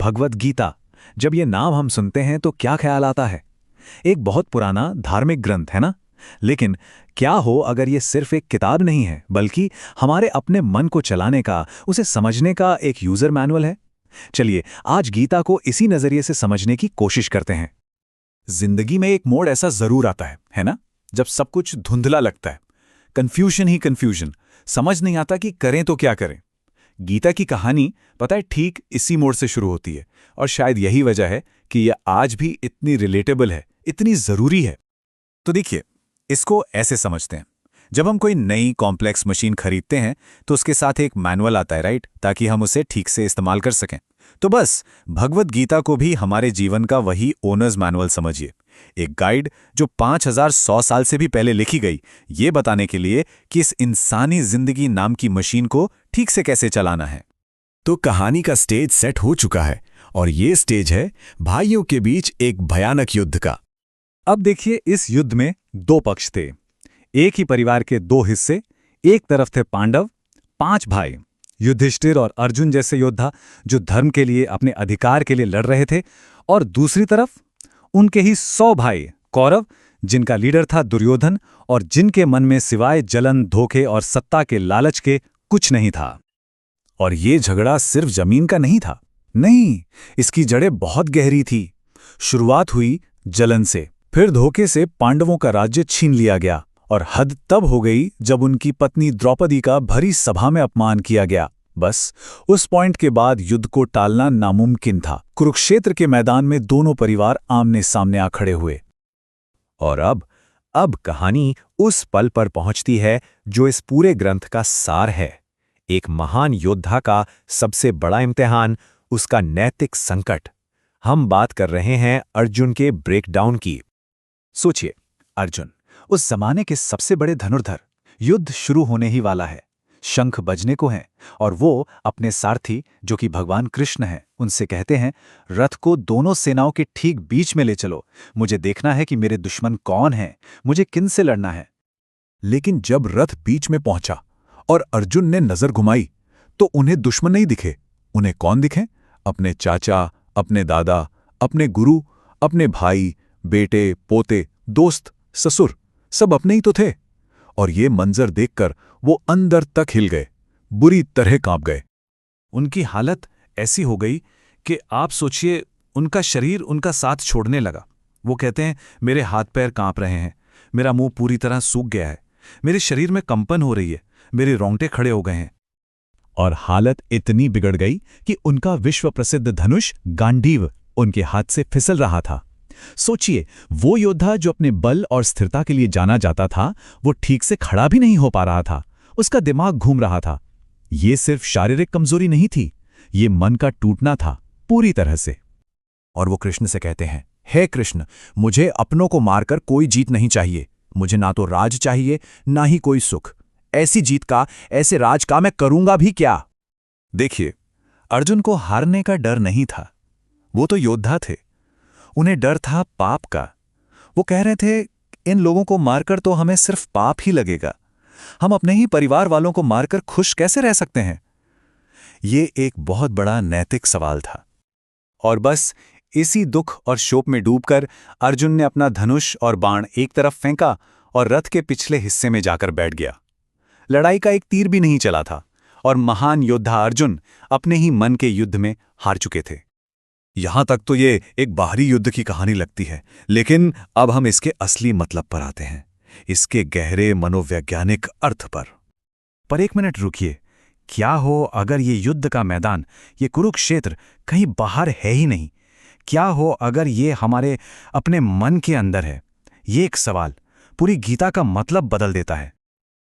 भगवद गीता, जब ये नाम हम सुनते हैं तो क्या ख्याल आता है? एक बहुत पुराना धार्मिक ग्रंथ है ना? लेकिन क्या हो अगर ये सिर्फ एक किताब नहीं है, बल्कि हमारे अपने मन को चलाने का, उसे समझने का एक यूजर मैनुअल है? चलिए आज गीता को इसी नजरिए से समझने की कोशिश करते हैं। जिंदगी में एक मोड़ ऐसा जरूर आता है ना? जब सब कुछ धुंधला लगता है, कंफ्यूजन ही कंफ्यूजन, समझ नहीं आता कि करें तो क्या करें। गीता की कहानी पता है ठीक इसी मोड़ से शुरू होती है, और शायद यही वजह है कि यह आज भी इतनी रिलेटेबल है, इतनी जरूरी है। तो देखिए, इसको ऐसे समझते हैं। जब हम कोई नई कॉम्प्लेक्स मशीन खरीदते हैं तो उसके साथ एक मैनुअल आता है, राइट, ताकि हम उसे ठीक से इस्तेमाल कर सकें। तो बस भगवद गीता को भी हमारे जीवन का वही ओनर्स मैनुअल समझिए। एक गाइड जो 5100 साल से भी पहले लिखी गई, ये बताने के लिए कि इस इंसानी जिंदगी नाम की मशीन को ठीक से कैसे चलाना है। तो कहानी का स्टेज सेट हो चुका है, और ये स्टेज है भाइयों के बीच एक भयानक युद्ध का। अब देखिए, इस युद्ध में दो पक्ष थे, एक ही परिवार के दो हिस्से। एक तरफ थे पांडव, 5 भाई, युधिष्ठिर और अर्जुन जैसे योद्धा जो धर्म के लिए, अपने अधिकार के लिए लड़ रहे थे। और दूसरी तरफ उनके ही 100 भाई कौरव, जिनका लीडर था दुर्योधन, और जिनके मन में सिवाय जलन, धोखे और सत्ता के लालच के कुछ नहीं था। और ये झगड़ा सिर्फ जमीन का नहीं था, नहीं, इसकी जड़ें बहुत गहरी थी। शुरुआत हुई जलन से, फिर धोखे से पांडवों का राज्य छीन लिया गया, और हद तब हो गई जब उनकी पत्नी द्रौपदी का भरी सभा में अपमान किया गया। बस उस पॉइंट के बाद युद्ध को टालना नामुमकिन था। कुरुक्षेत्र के मैदान में दोनों परिवार आमने सामने आ खड़े हुए। और अब कहानी उस पल पर पहुंचती है जो इस पूरे ग्रंथ का सार है। एक महान योद्धा का सबसे बड़ा इम्तिहान, उसका नैतिक संकट। हम बात कर रहे हैं अर्जुन के ब्रेकडाउन की। सोचिए, अर्जुन उस जमाने के सबसे बड़े धनुर्धर, युद्ध शुरू होने ही वाला है, शंख बजने को है, और वो अपने सारथी जो कि भगवान कृष्ण हैं, उनसे कहते हैं, रथ को दोनों सेनाओं के ठीक बीच में ले चलो, मुझे देखना है कि मेरे दुश्मन कौन हैं, मुझे किन से लड़ना है। लेकिन जब रथ बीच में पहुंचा और अर्जुन ने नजर घुमाई तो उन्हें दुश्मन नहीं दिखे। उन्हें कौन दिखे? अपने चाचा, अपने दादा, अपने गुरु, अपने भाई, बेटे, पोते, दोस्त, ससुर, सब अपने ही तो थे। और ये मंजर देखकर वो अंदर तक हिल गए, बुरी तरह कांप गए। उनकी हालत ऐसी हो गई कि आप सोचिए, उनका शरीर उनका साथ छोड़ने लगा। वो कहते हैं, मेरे हाथ पैर कांप रहे हैं, मेरा मुंह पूरी तरह सूख गया है, मेरे शरीर में कंपन हो रही है, मेरे रोंगटे खड़े हो गए हैं। और हालत इतनी बिगड़ गई कि उनका विश्व प्रसिद्ध धनुष गांडीव उनके हाथ से फिसल रहा था। सोचिए, वो योद्धा जो अपने बल और स्थिरता के लिए जाना जाता था, वो ठीक से खड़ा भी नहीं हो पा रहा था, उसका दिमाग घूम रहा था। ये सिर्फ शारीरिक कमजोरी नहीं थी, ये मन का टूटना था पूरी तरह से। और वो कृष्ण से कहते हैं, हे कृष्ण, मुझे अपनों को मारकर कोई जीत नहीं चाहिए, मुझे ना तो राज चाहिए, ना ही कोई सुख। ऐसी जीत का, ऐसे राज का मैं करूंगा भी क्या? देखिए, अर्जुन को हारने का डर नहीं था, वो तो योद्धा थे। उन्हें डर था पाप का। वो कह रहे थे, इन लोगों को मारकर तो हमें सिर्फ पाप ही लगेगा, हम अपने ही परिवार वालों को मारकर खुश कैसे रह सकते हैं? ये एक बहुत बड़ा नैतिक सवाल था। और बस इसी दुख और शोक में डूबकर अर्जुन ने अपना धनुष और बाण एक तरफ फेंका और रथ के पिछले हिस्से में जाकर बैठ गया। लड़ाई का एक तीर भी नहीं चला था, और महान योद्धा अर्जुन अपने ही मन के युद्ध में हार चुके थे। यहां तक तो ये एक बाहरी युद्ध की कहानी लगती है, लेकिन अब हम इसके असली मतलब पर आते हैं, इसके गहरे मनोवैज्ञानिक अर्थ पर एक मिनट रुकिए। क्या हो अगर ये युद्ध का मैदान, ये कुरुक्षेत्र कहीं बाहर है ही नहीं? क्या हो अगर ये हमारे अपने मन के अंदर है? ये एक सवाल पूरी गीता का मतलब बदल देता है।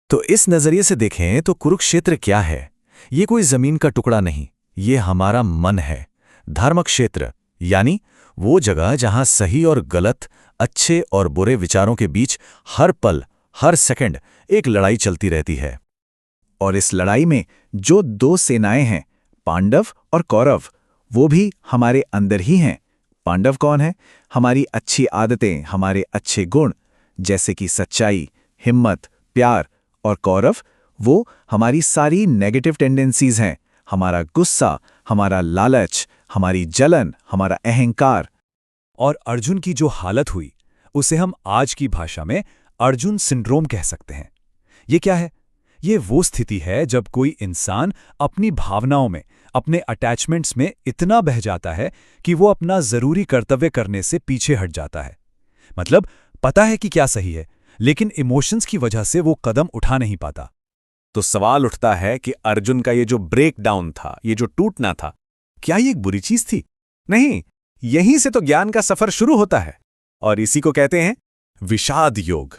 तो इस नजरिए से देखें तो कुरुक्षेत्र क्या है? ये कोई जमीन का टुकड़ा नहीं, ये हमारा मन है। धर्म क्षेत्र, यानी वो जगह जहां सही और गलत, अच्छे और बुरे विचारों के बीच हर पल, हर सेकंड एक लड़ाई चलती रहती है। और इस लड़ाई में जो दो सेनाएं हैं, पांडव और कौरव, वो भी हमारे अंदर ही हैं। पांडव कौन है? हमारी अच्छी आदतें, हमारे अच्छे गुण, जैसे कि सच्चाई, हिम्मत, प्यार। और कौरव, वो हमारी सारी नेगेटिव टेंडेंसीज हैं, हमारा गुस्सा, हमारा लालच, हमारी जलन, हमारा अहंकार। और अर्जुन की जो हालत हुई उसे हम आज की भाषा में अर्जुन सिंड्रोम कह सकते हैं। ये क्या है? ये वो स्थिति है जब कोई इंसान अपनी भावनाओं में, अपने अटैचमेंट्स में इतना बह जाता है कि वो अपना जरूरी कर्तव्य करने से पीछे हट जाता है। मतलब पता है कि क्या सही है, लेकिन इमोशंस की वजह से वो कदम उठा नहीं पाता। तो सवाल उठता है कि अर्जुन का ये जो ब्रेक डाउन था, ये जो टूटना था, क्या ये एक बुरी चीज थी? नहीं, यहीं से तो ज्ञान का सफर शुरू होता है, और इसी को कहते हैं विषाद योग।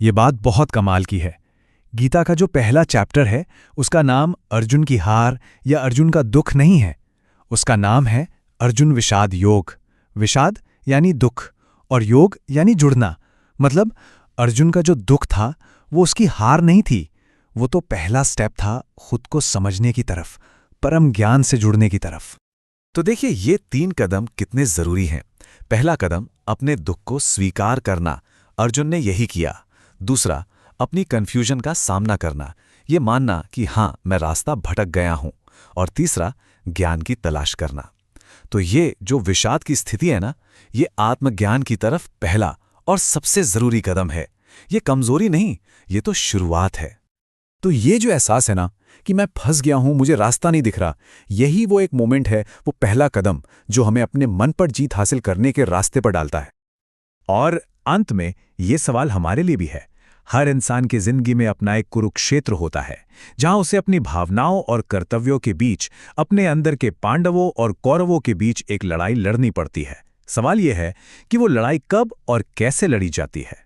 ये बात बहुत कमाल की है। गीता का जो पहला चैप्टर है उसका नाम अर्जुन की हार या अर्जुन का दुख नहीं है, उसका नाम है अर्जुन विषाद योग। विषाद यानी दुख और योग यानी जुड़ना। मतलब अर्जुन का जो दुख था वो उसकी हार नहीं थी, वो तो पहला स्टेप था खुद को समझने की तरफ, परम ज्ञान से जुड़ने की तरफ। तो देखिए, ये 3 कदम कितने जरूरी हैं। पहला कदम अपने दुख को स्वीकार करना, अर्जुन ने यही किया। दूसरा, अपनी कन्फ्यूजन का सामना करना, ये मानना कि हाँ, मैं रास्ता भटक गया हूं। और तीसरा, ज्ञान की तलाश करना। तो ये जो विषाद की स्थिति है ना, ये आत्मज्ञान की तरफ पहला और सबसे जरूरी कदम है। ये कमजोरी नहीं, ये तो शुरुआत है। तो ये जो एहसास है ना कि मैं फंस गया हूं, मुझे रास्ता नहीं दिख रहा, यही वो एक मोमेंट है, वो पहला कदम जो हमें अपने मन पर जीत हासिल करने के रास्ते पर डालता है। और अंत में ये सवाल हमारे लिए भी है। हर इंसान की जिंदगी में अपना एक कुरुक्षेत्र होता है, जहां उसे अपनी भावनाओं और कर्तव्यों के बीच, अपने अंदर के पांडवों और कौरवों के बीच एक लड़ाई लड़नी पड़ती है। सवाल यह है कि वो लड़ाई कब और कैसे लड़ी जाती है।